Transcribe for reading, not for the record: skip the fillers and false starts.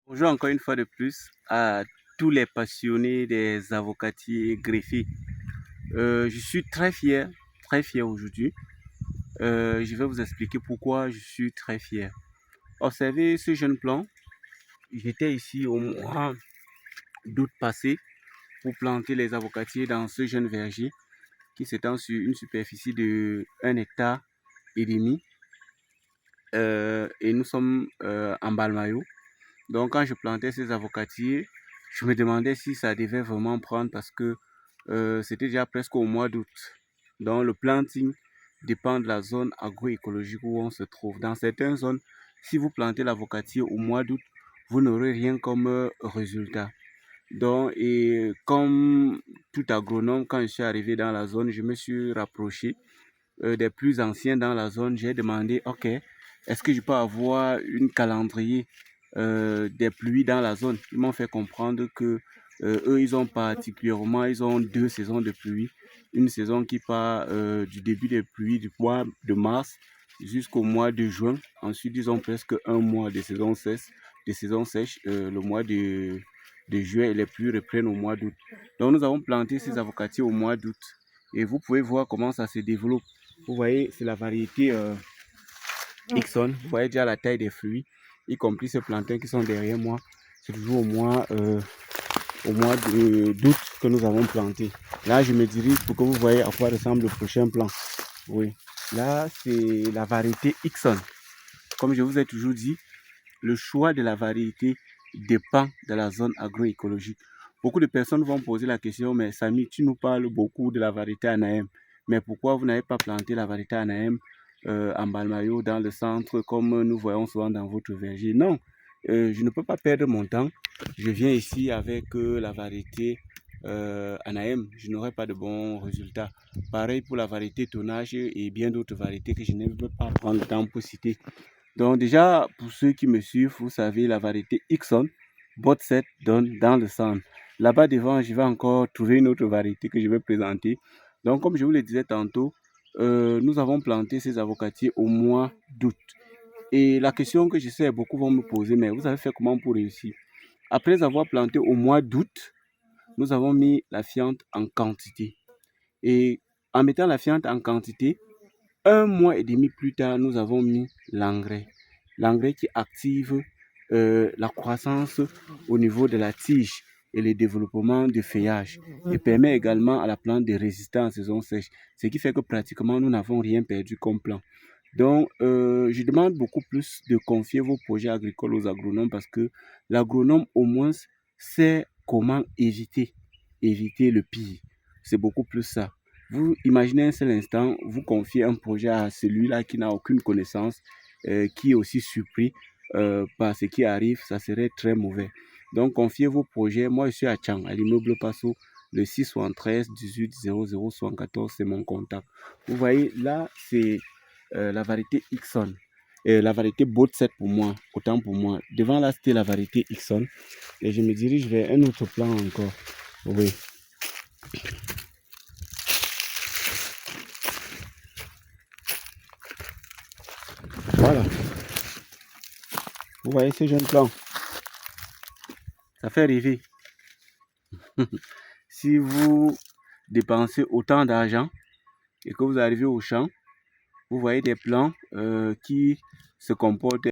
Bonjour encore une fois de plus à tous les passionnés des avocatiers greffés. Je suis très fier aujourd'hui. Je vais vous expliquer pourquoi je suis très fier. Observez ce jeune plan. J'étais ici au mois d'août passé pour planter les avocatiers dans ce jeune verger qui s'étend sur une superficie de 1,5 hectare. Et nous sommes en Balmayo. Donc quand je plantais ces avocatiers, je me demandais si ça devait vraiment prendre parce que c'était déjà presque au mois d'août. Donc le planting dépend de la zone agroécologique où on se trouve. Dans certaines zones, si vous plantez l'avocatier au mois d'août, vous n'aurez rien comme résultat. Donc, et comme tout agronome, quand je suis arrivé dans la zone, je me suis rapproché des plus anciens dans la zone. J'ai demandé, ok, est-ce que je peux avoir une calendrier des pluies dans la zone? Ils m'ont fait comprendre que eux, ils ont 2 saisons de pluie. Une saison qui part du début des pluies du mois de mars jusqu'au mois de juin. Ensuite, ils ont presque un mois de saison sèche, le mois de juin, et les pluies reprennent au mois d'août. Donc, nous avons planté ces avocatiers au mois d'août. Et vous pouvez voir comment ça se développe. Vous voyez, c'est la variété Ixon. Vous voyez déjà la taille des fruits, y compris ces plantains qui sont derrière moi. C'est toujours au mois d'août que nous avons planté. Là, je me dirige pour que vous voyez à quoi ressemble le prochain plan. Oui, là, c'est la variété Ixon. Comme je vous ai toujours dit, le choix de la variété dépend de la zone agroécologique. Beaucoup de personnes vont poser la question, mais Samy, tu nous parles beaucoup de la variété Anahem, mais pourquoi vous n'avez pas planté la variété Anahem en Balmayo dans le centre comme nous voyons souvent dans votre verger? Non, je ne peux pas perdre mon temps. Je viens ici avec la variété Anahem, je n'aurai pas de bons résultats. Pareil pour la variété Tonnage et bien d'autres variétés que je ne veux pas prendre le temps pour citer. Donc déjà, pour ceux qui me suivent, vous savez, la variété Ixon, bot 7 donne dans le centre. Là-bas devant, je vais encore trouver une autre variété que je vais présenter. Donc comme je vous le disais tantôt, nous avons planté ces avocatiers au mois d'août. Et la question que je sais, beaucoup vont me poser, mais vous avez fait comment pour réussir? Après avoir planté au mois d'août, nous avons mis la fiente en quantité. Et en mettant la fiente en quantité, un mois et demi plus tard, nous avons mis l'engrais. L'engrais qui active la croissance au niveau de la tige et le développement du feuillage et permet également à la plante de résister en saison sèche. Ce qui fait que pratiquement nous n'avons rien perdu comme plan. Donc, je demande beaucoup plus de confier vos projets agricoles aux agronomes parce que l'agronome au moins sait comment éviter le pire. C'est beaucoup plus ça. Vous imaginez un seul instant, vous confiez un projet à celui-là qui n'a aucune connaissance, qui est aussi surpris par ce qui arrive, ça serait très mauvais. Donc, confiez vos projets. Moi, je suis à Tchang, à l'immeuble Passo, le 673 18 00 74, c'est mon contact. Vous voyez, là, c'est la variété Ixon. La variété Bot 7 pour moi, autant pour moi. Devant là, c'était la variété Ixon. Et je me dirige vers un autre plan encore. Oui. Voilà. Vous voyez ce jeune plan? Ça fait rêver. Si vous dépensez autant d'argent et que vous arrivez au champ, vous voyez des plants qui se comportent